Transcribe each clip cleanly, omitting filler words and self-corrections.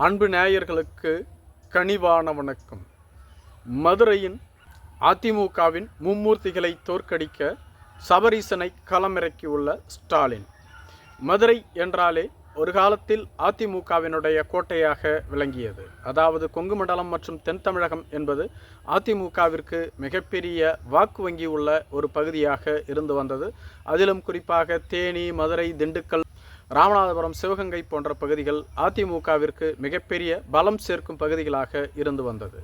அன்பு நேயர்களுக்கு கனிவான வணக்கம். மதுரையின் அதிமுகவின் மும்மூர்த்திகளை தோற்கடிக்க சபரீசனை களமிறக்கியுள்ள ஸ்டாலின். மதுரை என்றாலே ஒரு காலத்தில் அதிமுகவினுடைய கோட்டையாக விளங்கியது. அதாவது கொங்கு மண்டலம் மற்றும் தென் தமிழகம் என்பது அதிமுகவிற்கு மிகப்பெரிய வாக்கு வங்கி உள்ள ஒரு பகுதியாக இருந்து வந்தது. அதிலும் குறிப்பாக தேனி, மதுரை, திண்டுக்கல், ராமநாதபுரம், சிவகங்கை போன்ற பகுதிகள் அதிமுகவிற்கு மிகப்பெரிய பலம் சேர்க்கும் பகுதிகளாக இருந்து வந்தது.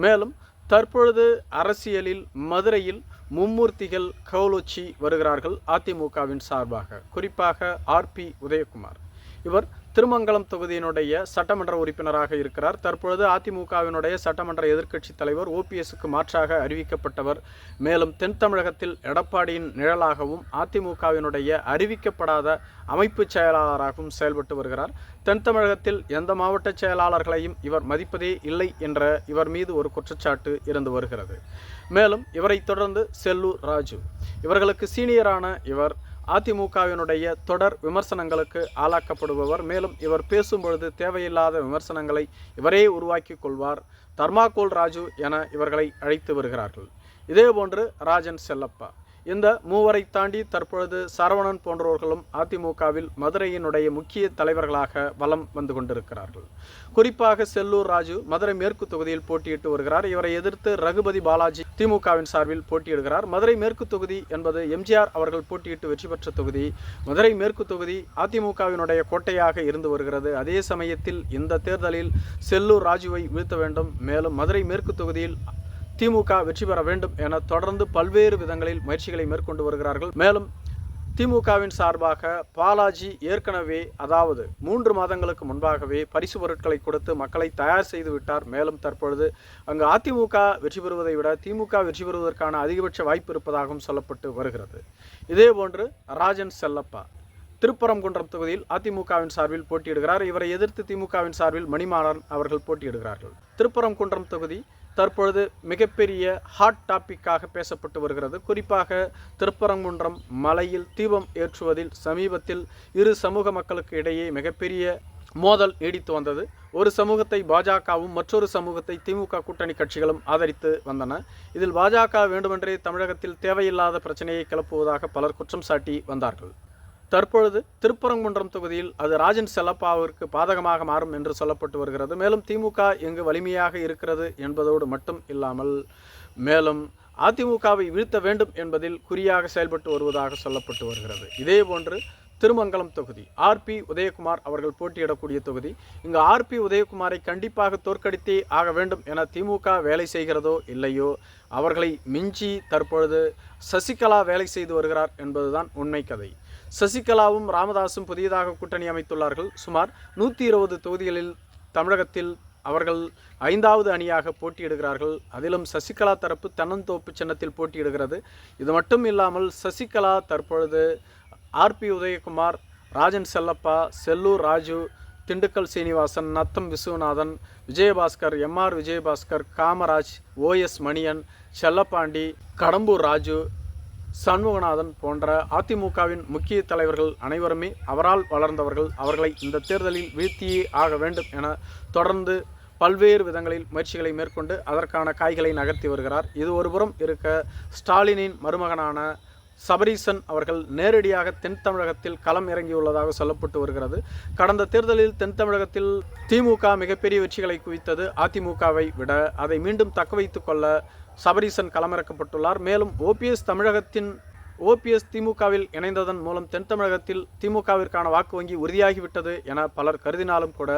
மேலும் தற்பொழுது அரசியலில் மதுரையில் மும்மூர்த்திகள் கவுலொச்சி வருகிறார்கள் அதிமுகவின் சார்பாக. குறிப்பாக ஆர்பி உதயகுமார். இவர் திருமங்கலம் தொகுதியினுடைய சட்டமன்ற உறுப்பினராக இருக்கிறார். தற்பொழுது அதிமுகவினுடைய சட்டமன்ற எதிர்க்கட்சி தலைவர் ஓபிஎஸ்க்கு மாற்றாக அறிவிக்கப்பட்டவர். மேலும் தென் தமிழகத்தில் எடப்பாடியின் நிழலாகவும் அதிமுகவினுடைய அறிவிக்கப்படாத அமைப்பு செயலாளராகவும் செயல்பட்டு வருகிறார். தென் தமிழகத்தில் எந்த மாவட்ட செயலாளர்களையும் இவர் மதிப்பதே இல்லை என்ற இவர் மீது ஒரு குற்றச்சாட்டு இருந்து வருகிறது. மேலும் இவரை தொடர்ந்து செல்லூர் ராஜு. இவர்களுக்கு சீனியரான இவர் அதிமுகவினுடைய தொடர் விமர்சனங்களுக்கு ஆளாக்கப்படுபவர். மேலும் இவர் பேசும்பொழுது தேவையில்லாத விமர்சனங்களை இவரே உருவாக்கி கொள்வார். தர்மாகோல் ராஜு என இவர்களை அழைத்து வருகிறார்கள். இதேபோன்று ராஜன் செல்லப்பா. இந்த மூவரை தாண்டி தற்பொழுது சரவணன் போன்றவர்களும் அதிமுகவில் மதுரையினுடைய முக்கிய தலைவர்களாக வலம் வந்து கொண்டிருக்கிறார்கள். குறிப்பாக செல்லூர் ராஜு மதுரை மேற்கு தொகுதியில் போட்டியிட்டு வருகிறார். இவரை எதிர்த்து ரகுபதி பாலாஜி திமுகவின் சார்பில் போட்டியிடுகிறார். மதுரை மேற்கு தொகுதி என்பது எம்ஜிஆர் அவர்கள் போட்டியிட்டு வெற்றி பெற்ற தொகுதி. மதுரை மேற்கு தொகுதி அதிமுகவினுடைய கோட்டையாக இருந்து வருகிறது. அதே சமயத்தில் இந்த தேர்தலில் செல்லூர் ராஜுவை வீழ்த்த வேண்டும், மேலும் மதுரை மேற்கு தொகுதியில் திமுக வெற்றி பெற வேண்டும் என தொடர்ந்து பல்வேறு விதங்களில் முயற்சிகளை மேற்கொண்டு வருகிறார்கள். மேலும் திமுகவின் சார்பாக பாலாஜி ஏற்கனவே, அதாவது 3 மாதங்களுக்கு முன்பாகவே பரிசு பொருட்களை கொடுத்து மக்களை தயார் செய்து விட்டார். மேலும் தற்பொழுது அங்கு அதிமுக வெற்றி பெறுவதை விட திமுக வெற்றி பெறுவதற்கான அதிகபட்ச வாய்ப்பு இருப்பதாகவும் சொல்லப்பட்டு வருகிறது. இதேபோன்று ராஜன் செல்லப்பா திருப்பரங்குன்றம் தொகுதியில் அதிமுகவின் சார்பில் போட்டியிடுகிறார். இவரை எதிர்த்து திமுகவின் சார்பில் மணிமாறன் அவர்கள் போட்டியிடுகிறார்கள். திருப்பரங்குன்றம் தொகுதி தற்பொழுது மிகப்பெரிய ஹாட் டாப்பிக்காக பேசப்பட்டு வருகிறது. குறிப்பாக திருப்பரங்குன்றம் மலையில் தீபம் ஏற்றுவதில் சமீபத்தில் இரு சமூக மக்களுக்கு இடையே மிகப்பெரிய மோதல் நீடித்து வந்தது. ஒரு சமூகத்தை பாஜகவும் மற்றொரு சமூகத்தை திமுக கூட்டணி கட்சிகளும் ஆதரித்து வந்தன. இதில் பாஜக வேண்டுமென்றே தமிழகத்தில் தேவையில்லாத பிரச்சனையை கிளப்புவதாக பலர் குற்றம் சாட்டி வந்தார்கள். தற்பொழுது திருப்பரங்குன்றம் தொகுதியில் அது ராஜன் செல்லப்பாவிற்கு பாதகமாக மாறும் என்று சொல்லப்பட்டு வருகிறது. மேலும் திமுக எங்கு வலிமையாக இருக்கிறது என்பதோடு மட்டும் இல்லாமல் மேலும் அதிமுகவை வீழ்த்த வேண்டும் என்பதில் குறியாக செயல்பட்டு வருவதாக சொல்லப்பட்டு வருகிறது. இதேபோன்று திருமங்கலம் தொகுதி ஆர்பி உதயகுமார் அவர்கள் போட்டியிடக்கூடிய தொகுதி. இங்கு ஆர்பி உதயகுமாரை கண்டிப்பாக தோற்கடித்தே ஆக வேண்டும் என திமுக வேலை செய்கிறதோ இல்லையோ, அவர்களை மிஞ்சி தற்பொழுது சசிகலா வேலை செய்து வருகிறார் என்பதுதான் உண்மை கதை. சசிகலாவும் ராமதாசும் புதியதாக கூட்டணி அமைத்துள்ளார்கள். சுமார் 120 தொகுதிகளில் தமிழகத்தில் அவர்கள் 5வது அணியாக போட்டியிடுகிறார்கள். அதிலும் சசிகலா தரப்பு தென்னந்தோப்பு சின்னத்தில் போட்டியிடுகிறது. இது மட்டும் இல்லாமல் சசிகலா தற்பொழுது R B Udhayakumar, Rajan Chellappa, Sellur Raju, Dindigul Srinivasan, Natham Viswanathan, Vijayabaskar, M R Vijayabaskar, Kamaraj, O S Manian, Sellapandi, Kadambur Raju, Shanmuganathan போன்ற அதிமுகவின் முக்கிய தலைவர்கள் அனைவருமே அவரால் வளர்ந்தவர்கள். அவர்களை இந்த தேர்தலில் வீழ்த்தியே ஆக வேண்டும் என தொடர்ந்து பல்வேறு விதங்களில் முயற்சிகளை மேற்கொண்டு அதற்கான காய்களை நகர்த்தி வருகிறார். இது ஒருபுறம் இருக்க, ஸ்டாலினின் மருமகனான சபரீசன் அவர்கள் நேரடியாக தென் தமிழகத்தில் களம் இறங்கியுள்ளதாக சொல்லப்பட்டு வருகிறது. கடந்த தேர்தலில் தென் தமிழகத்தில் திமுக மிகப்பெரிய வெற்றிகளை குவித்தது. அதிமுகவை விட அதை மீண்டும் தக்க வைத்துக் கொள்ள சபரீசன் களமிறக்கப்பட்டுள்ளார். மேலும் ஓபிஎஸ் திமுகவில் இணைந்ததன் மூலம் தென் தமிழகத்தில் திமுகவிற்கான வாக்கு வங்கி உறுதியாகிவிட்டது என பலர் கருதினாலும் கூட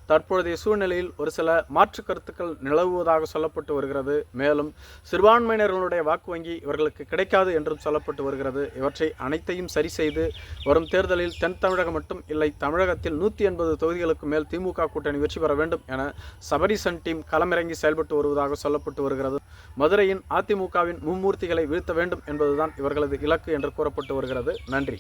தற்பொழுதைய சூழ்நிலையில் ஒரு சில மாற்று கருத்துக்கள் நிலவுவதாக சொல்லப்பட்டு வருகிறது. மேலும் சிறுபான்மையினர்களுடைய வாக்கு வங்கி இவர்களுக்கு கிடைக்காது என்றும் சொல்லப்பட்டு வருகிறது. இவற்றை அனைத்தையும் சரி செய்து வரும் தேர்தலில் தென் தமிழகம் மட்டும் இல்லை, தமிழகத்தில் 180 தொகுதிகளுக்கு மேல் திமுக கூட்டணி வெற்றி பெற வேண்டும் என சபரீசன் டீம் களமிறங்கி செயல்பட்டு வருவதாக சொல்லப்பட்டு வருகிறது. மதுரையின் அதிமுகவின் மும்மூர்த்திகளை வீழ்த்த வேண்டும் என்பதுதான் இவர்களது இலக்கு என்று கூறப்பட்டு வருகிறது. நன்றி.